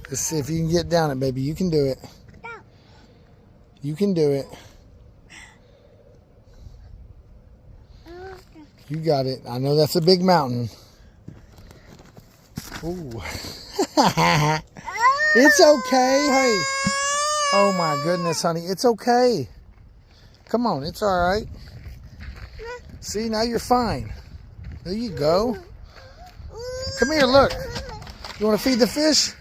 Let's see if you can get down it, baby. You can do it. You can do it. You got it. I know that's a big mountain. Ooh. It's okay. Hey. Oh my goodness, honey. It's okay. Come on. It's all right. See, now you're fine. There you go. Come here, look. You want to feed the fish?